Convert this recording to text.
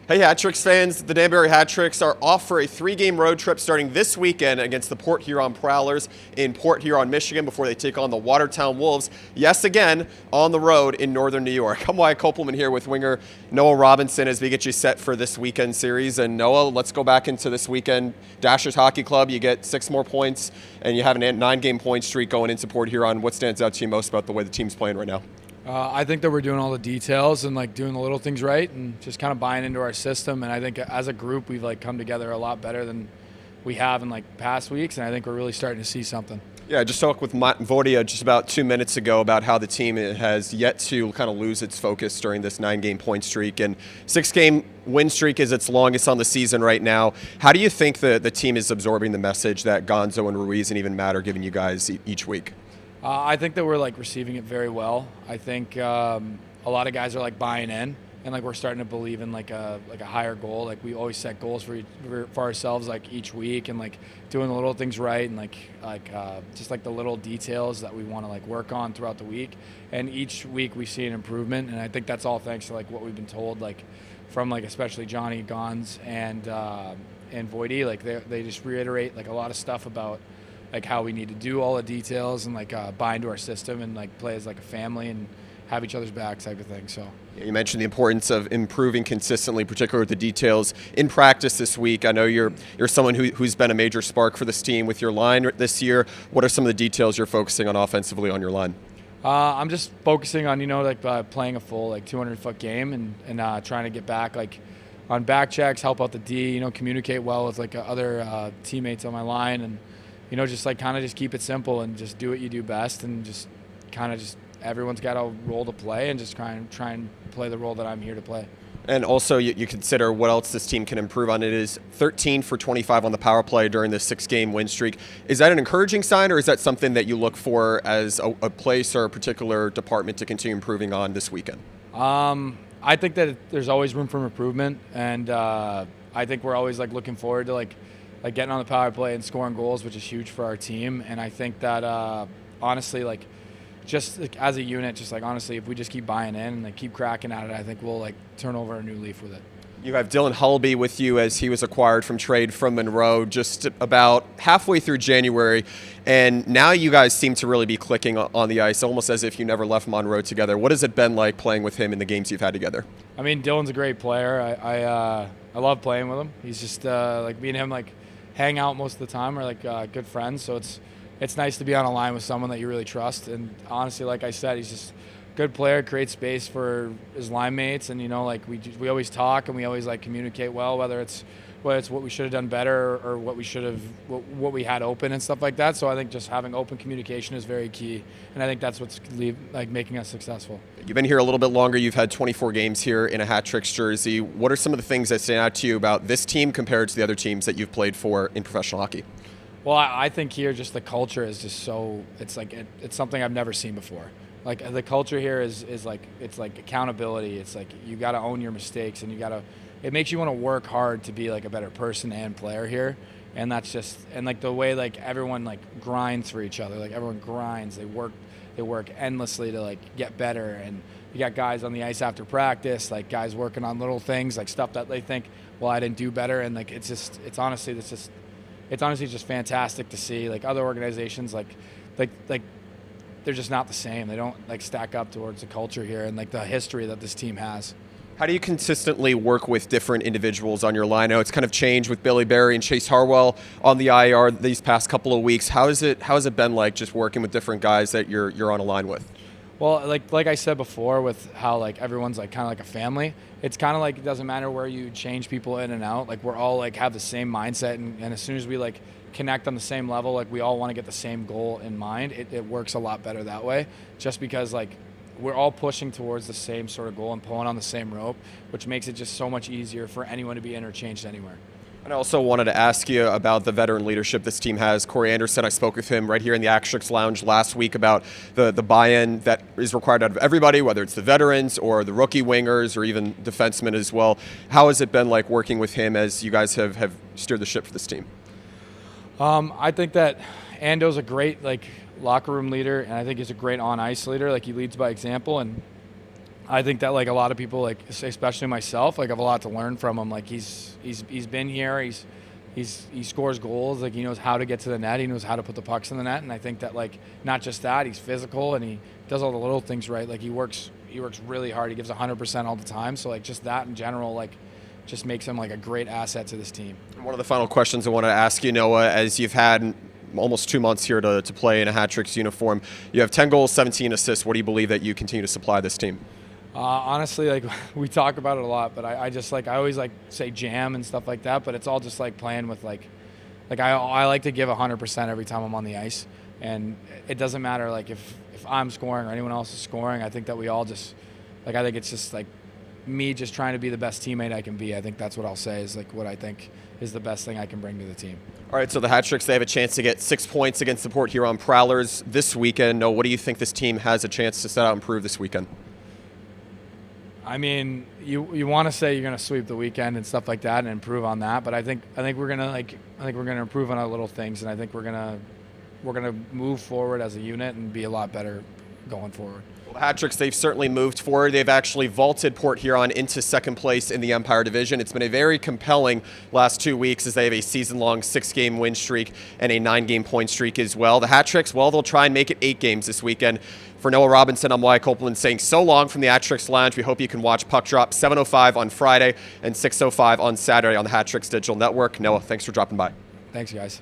Hey, Hat Tricks fans, the Danbury Hat Tricks are off for a 3-game road trip starting this weekend against the Port Huron Prowlers in Port Huron, Michigan, before they take on the Watertown Wolves, yes again, on the road in northern New York. I'm Wyatt Kopelman here with winger Noah Robinson as we get you set for this weekend series. And Noah, let's go back into this weekend. Dashers Hockey Club, you get 6 more points, and you have a 9-game point streak going into Port Huron. What stands out to you most about the way the team's playing right now? I think that we're doing all the details and doing the little things right and just kind of buying into our system. And I think as a group, we've come together a lot better than we have in past weeks. And I think we're really starting to see something. Yeah, I just talked with Vodia just about 2 minutes ago about how the team has yet to kind of lose its focus during this 9-game point streak. And 6-game win streak is its longest on the season right now. How do you think the team is absorbing the message that Gonzo and Ruiz and even Matt are giving you guys each week? I think that we're receiving it very well. I think a lot of guys are buying in, and we're starting to believe in a higher goal. We always set goals for ourselves each week, and doing the little things right, and just the little details that we want to work on throughout the week. And each week we see an improvement, and I think that's all thanks to what we've been told from especially Johnny Gons and Voidy. They just reiterate a lot of stuff about how we need to do all the details and buy into our system and play as a family and have each other's backs type of thing. So you mentioned the importance of improving consistently, particularly with the details in practice this week. I know you're someone who's been a major spark for this team with your line this year. What are some of the details you're focusing on offensively on your line? I'm just focusing on playing a full 200-foot game and trying to get back on back checks, help out the D, communicate well with other teammates on my line, and just just keep it simple and just do what you do best, and just everyone's got a role to play, and just try and play the role that I'm here to play. And also you consider what else this team can improve on. It is 13 for 25 on the power play during this 6-game win streak. Is that an encouraging sign, or is that something that you look for as a place or a particular department to continue improving on this weekend? I think that there's always room for improvement, and I think we're always looking forward to getting on the power play and scoring goals, which is huge for our team. And I think that honestly, just as a unit, honestly, if we just keep buying in and keep cracking at it, I think we'll turn over a new leaf with it. You have Dylan Hullby with you as he was acquired from trade from Monroe just about halfway through January, and now you guys seem to really be clicking on the ice, almost as if you never left Monroe together. What has it been like playing with him in the games you've had together? I mean, Dylan's a great player. I love playing with him. He's just me and him hang out most of the time. We're good friends, so it's nice to be on a line with someone that you really trust. And honestly, like I said, he's just a good player, creates space for his line mates, and we always talk and we always communicate well, whether it's what we should have done better or what we had open and stuff like that. So I think just having open communication is very key, and I think that's what's making us successful. You've been here a little bit longer. You've had 24 games here in a Hat Tricks jersey. What are some of the things that stand out to you about this team compared to the other teams that you've played for in professional hockey? Well, I think here just the culture is just so it's something I've never seen before. The culture here is it's accountability. It's you got to own your mistakes, and it makes you want to work hard to be a better person and player here. And that's just the way everyone grinds for each other. Everyone grinds. They work endlessly to get better. And you got guys on the ice after practice, guys working on little things, stuff that they think, well, I didn't do better. And it's honestly just fantastic to see. Other organizations they're just not the same. They don't stack up towards the culture here and the history that this team has. How do you consistently work with different individuals on your line? I know it's kind of changed with Billy Barry and Chase Harwell on the IR these past couple of weeks. How has it been just working with different guys that you're on a line with? Well, like I said before, with how everyone's kind of like a family. It's kind of it doesn't matter where you change people in and out. We're all have the same mindset, and as soon as we connect on the same level, we all want to get the same goal in mind. It works a lot better that way, just because we're all pushing towards the same sort of goal and pulling on the same rope, which makes it just so much easier for anyone to be interchanged anywhere. And I also wanted to ask you about the veteran leadership this team has. Corey Anderson, I spoke with him right here in the Action Lounge last week about the buy-in that is required out of everybody, whether it's the veterans or the rookie wingers or even defensemen as well. How has it been working with him as you guys have steered the ship for this team? I think that Ando's a great locker room leader, and I think he's a great on-ice leader. He leads by example, and I think that like a lot of people, like especially myself, like have a lot to learn from him. Like he's been here. He scores goals. Like he knows how to get to the net. He knows how to put the pucks in the net. And I think that like not just that, he's physical and he does all the little things right. Like he works really hard. He gives 100% all the time. So like just that in general, like just makes him like a great asset to this team. One of the final questions I want to ask you, Noah, as you've had almost 2 months here to play in a Hat Tricks uniform, you have 10 goals, 17 assists. What do you believe that you continue to supply this team? Honestly, like we talk about it a lot, but I just like I always like say jam and stuff like that. But it's all just like playing with like I like to give 100% every time I'm on the ice, and it doesn't matter like if I'm scoring or anyone else is scoring. I think that we all just like I think it's just like me just trying to be the best teammate I can be. I think that's what I'll say is like what I think is the best thing I can bring to the team. All right, so the Hat Tricks, they have a chance to get 6 points against the Port Huron Prowlers this weekend. Noah, what do you think this team has a chance to set out and prove this weekend? I mean, you want to say you're going to sweep the weekend and stuff like that and improve on that, but I think we're going to improve on our little things, and I think we're going to move forward as a unit and be a lot better going forward. Well, the Hat Tricks, they've certainly moved forward. They've actually vaulted Port Huron into second place in the Empire Division. It's been a very compelling last 2 weeks as they have a season-long 6-game win streak and a 9-game point streak as well. The Hat Tricks, well, they'll try and make it 8 games this weekend. For Noah Robinson, I'm Wyatt Kopelman saying so long from the Hat Tricks Lounge. We hope you can watch Puck Drop 7:05 on Friday and 6:05 on Saturday on the Hat Tricks Digital Network. Noah, thanks for dropping by. Thanks, guys.